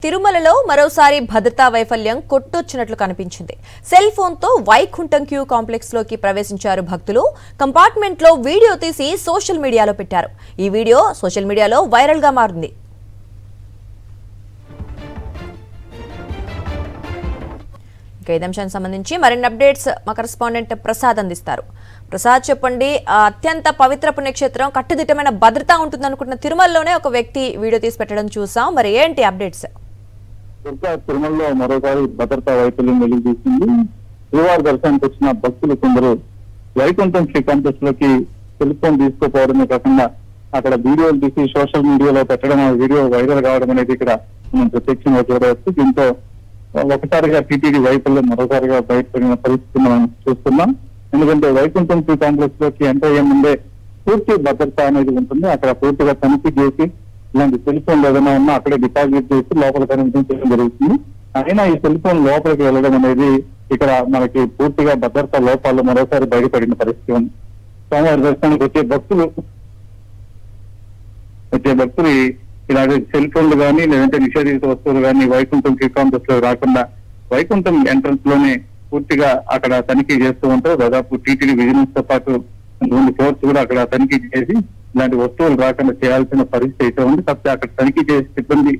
తిరుమలలో మరోసారి భద్రతా వైఫల్యం కొట్టొచ్చినట్లు కనిపించింది. సెల్ ఫోన్తో వైకుంఠం క్యూ కాంప్లెక్స్ లోకి ప్రవేశించారు భక్తులు. కంపార్ట్మెంట్ లో వీడియో తీసి సోషల్ మీడియాలో పెట్టారు. ఈ వీడియో సోషల్ మీడియాలో వైరల్ గా మారింది. ఇదే అంశానికి సంబంధించి మరిన్ని అప్డేట్స్ మా కరెస్పాండెంట్ ప్రసాద్ అందిస్తారు. ప్రసాద్, చెప్పండి. అత్యంత పవిత్ర పుణ్యక్షేత్రం, కట్టుదిట్టమైన భద్రత ఉంటుందనుకుంటున్న తిరుమలలోనే ఒక వ్యక్తి వీడియో తీసి పెట్టడం చూసాం. మరి ఏంటి అప్డేట్స్? తిరుమలలో మరోసారి భద్రతా వైఫల్యం వెలుగు తీసింది. శ్రీవారి దర్శనానికి వచ్చిన భక్తులు కొందరు వైకుంఠం శ్రీ కాంప్లెక్స్ లోకి సెల్ ఫోన్ తీసుకోపోవడమే కాకుండా అక్కడ వీడియోలు తీసి సోషల్ మీడియాలో పెట్టడం, వీడియో వైరల్ కావడం అనేది ఇక్కడ మనం ప్రత్యక్షంగా చూడవచ్చు. దీంతో ఒకసారిగా టీటీడీ వైఫల్యం మరోసారిగా బయటపడిన పరిస్థితి మనం చూస్తున్నాం. ఎందుకంటే వైకుంఠం శ్రీ కాంప్లెక్స్ లోకి ఎంటర్ అయ్యే ముందే పూర్తి భద్రత అనేది ఉంటుంది. అక్కడ పూర్తిగా తనిఖీ చేసి ఇలాంటి సెల్ ఫోన్ ఏదైనా ఉన్నా అక్కడే డిపాజిట్ చేసి లోపల కనిపించడం జరుగుతుంది. అయినా ఈ సెల్ ఫోన్ లోపలికి వెళ్ళడం అనేది ఇక్కడ మనకి పూర్తిగా భద్రతా లోపాలు మరోసారి బయటపడిన పరిస్థితి ఉంది. సోమవారి దర్శనానికి వచ్చే భక్తులు ఇలాంటి సెల్ ఫోన్లు కానీ లేదంటే నిషేధిత వస్తువులు కానీ వైకుంఠం శ్రీ కాంప్లెక్స్ లో రాకుండా వైకుంఠం ఎంట్రన్స్ లోనే పూర్తిగా అక్కడ తనిఖీ చేస్తూ ఉంటారు. దాదాపు టీటీడీ విజిలెన్స్ తో పాటు 2 ఫ్లోర్స్ కూడా అక్కడ తనిఖీ చేసి ఇలాంటి వస్తువులు రాకుండా చేయాల్సిన పరిస్థితి అయితే ఉంది. కాకపోతే అక్కడ తనిఖీ చేసే సిబ్బంది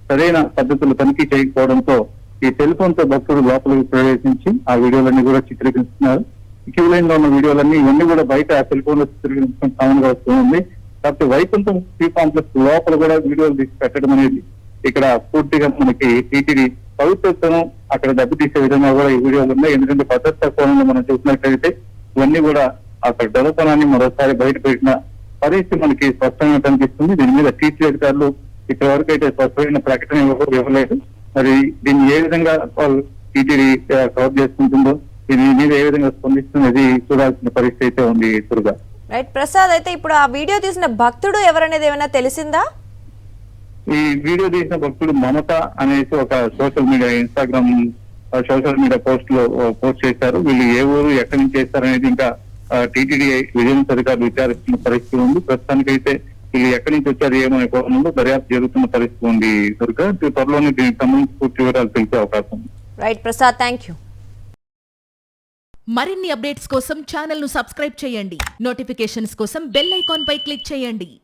సరైన పద్ధతులు తనిఖీ చేయకపోవడంతో ఈ సెల్ ఫోన్ తో భక్తులు లోపలికి ప్రవేశించి ఆ వీడియోలన్నీ కూడా చిత్రీకరిస్తున్నారు. క్యూ లైన్ లో ఉన్న వీడియోలన్నీ ఇవన్నీ కూడా బయట ఆ సెల్ ఫోన్ లో చిత్రీకరించడం కామన్ గా వస్తుంది. కాకపోతే వైకుంఠం శ్రీ కాంప్లెక్స్ లోపల కూడా వీడియోలు తీసి పెట్టడం అనేది ఇక్కడ పూర్తిగా మనకి టీటీడీ పవిత్రతను అక్కడ దెబ్బతీసే విధంగా కూడా ఈ వీడియోలు ఉన్నాయి. ఎందుకంటే భద్రతా కోణంలో మనం చూసినట్లయితే ఇవన్నీ కూడా అక్కడ దొరకనాన్ని మరోసారి బయటపెట్టిన పరిస్థితి మనకి స్పష్టంగా కనిపిస్తుంది. దీని మీద టీటీడీ అధికారులు ఇప్పటి వరకు అయితే స్పష్టమైన ప్రకటన ఇవ్వలేదు. మరి దీన్ని ఏ విధంగా వాళ్ళు టీటీడీ కవర్ చేసుకుంటుందో, దీని మీద ఏ విధంగా స్పందిస్తున్నది చూడాల్సిన పరిస్థితి అయితే ఉంది. దుర్గా, రైట్ ప్రసాద్, అయితే ఇప్పుడు ఆ వీడియో తీసిన భక్తుడు ఎవరనేది ఏమైనా తెలిసిందా? ఈ వీడియో తీసిన భక్తుడు మమత అనేసి ఒక social media Instagram social media post చేశారు. వీళ్ళు ఏ ఊరు ఎక్కడి నుంచి చేస్తారనేది ఇంకా టీటీడీ విజిలెన్స్ అధికారులు విచారిస్తున్న పరిస్థితి ఉంది. ప్రస్తుతానికైతే వీళ్ళు ఎక్కడి నుంచి వచ్చారు ఏమనే కోణంలో దర్యాప్తు జరుగుతున్న పరిస్థితి ఉంది. దుర్గా, త్వరలోనే దీనికి సంబంధించి పూర్తి వివరాలు తెలిసే అవకాశం ఉంది. Right Prasad, thank you. మరిన్ని అప్డేట్స్ కోసం ఛానల్ ను సబ్స్క్రైబ్ చేయండి. నోటిఫికేషన్స్ కోసం బెల్ ఐకాన్ పై క్లిక్ చేయండి.